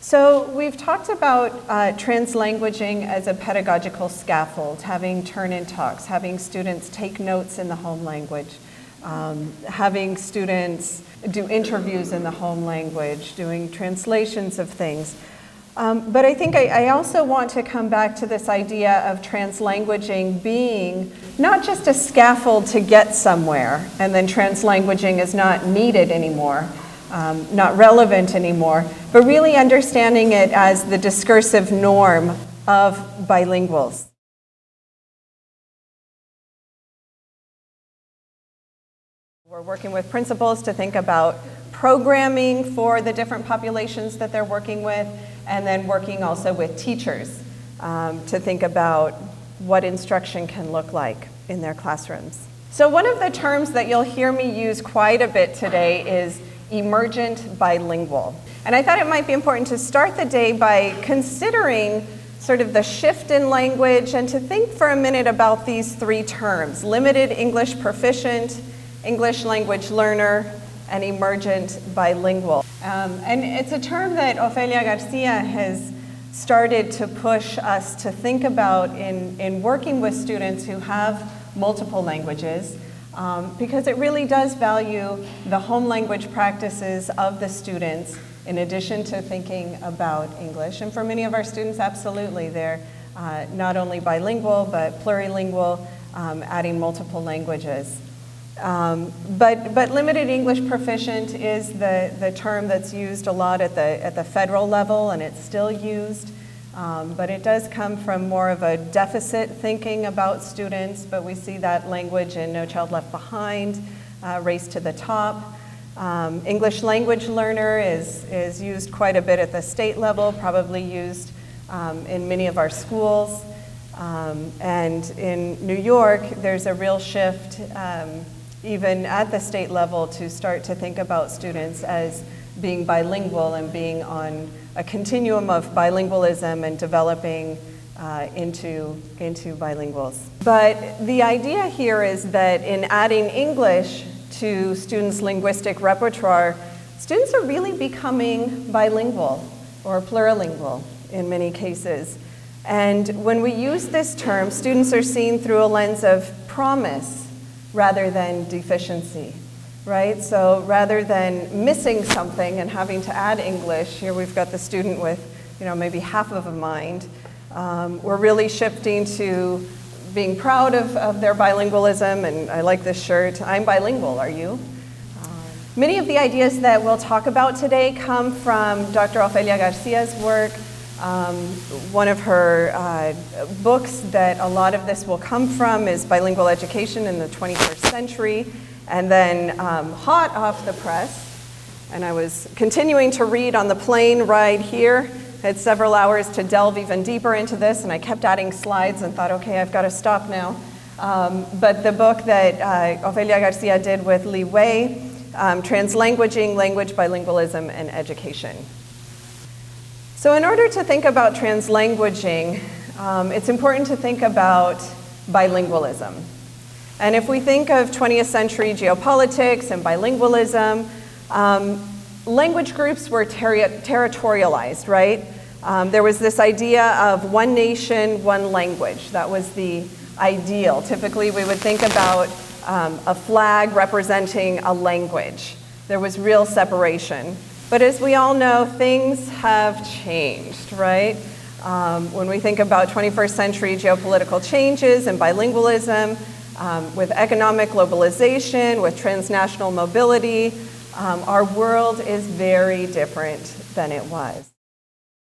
So we've talked about translanguaging as a pedagogical scaffold, having turn-in talks, having students take notes in the home language, having students do interviews in the home language, doing translations of things. But I think I also want to come back to this idea of translanguaging being not just a scaffold to get somewhere, and then translanguaging is not needed anymore, not relevant anymore, but really understanding it as the discursive norm of bilinguals. We're working with principals to think about programming for the different populations that they're working with, and then working also with teachers to think about what instruction can look like in their classrooms. So one of the terms that you'll hear me use quite a bit today is emergent bilingual. And I thought it might be important to start the day by considering sort of the shift in language and to think for a minute about these three terms: limited English proficient, English language learner, and emergent bilingual. And it's a term that Ofelia Garcia has started to push us to think about in working with students who have multiple languages, because it really does value the home language practices of the students in addition to thinking about English. And for many of our students, absolutely, they're not only bilingual, but plurilingual, adding multiple languages. But limited English proficient is the term that's used a lot at the federal level, and it's still used. But it does come from more of a deficit thinking about students, but we see that language in No Child Left Behind, Race to the Top. English language learner is used quite a bit at the state level, probably used in many of our schools. And in New York, there's a real shift even at the state level to start to think about students as being bilingual and being on a continuum of bilingualism and developing into bilinguals. But the idea here is that in adding English to students' linguistic repertoire, students are really becoming bilingual or plurilingual in many cases. And when we use this term, students are seen through a lens of promise rather than deficiency, right? So rather than missing something and having to add English, here we've got the student with, maybe half of a mind. We're really shifting to being proud of their bilingualism, and I like this shirt. I'm bilingual, are you? Many of the ideas that we'll talk about today come from Dr. Ofelia Garcia's work. One of her books that a lot of this will come from is Bilingual Education in the 21st Century, and then hot off the press, and I was continuing to read on the plane ride here, had several hours to delve even deeper into this, and I kept adding slides and thought, okay, I've got to stop now. But the book that Ofelia Garcia did with Li Wei, Translanguaging, Language, Bilingualism, and Education. So in order to think about translanguaging, it's important to think about bilingualism. And if we think of 20th century geopolitics and bilingualism, language groups were territorialized, right? There was this idea of one nation, one language. That was the ideal. Typically, we would think about a flag representing a language. There was real separation. But as we all know, things have changed, right? When we think about 21st century geopolitical changes and bilingualism, with economic globalization, with transnational mobility, our world is very different than it was.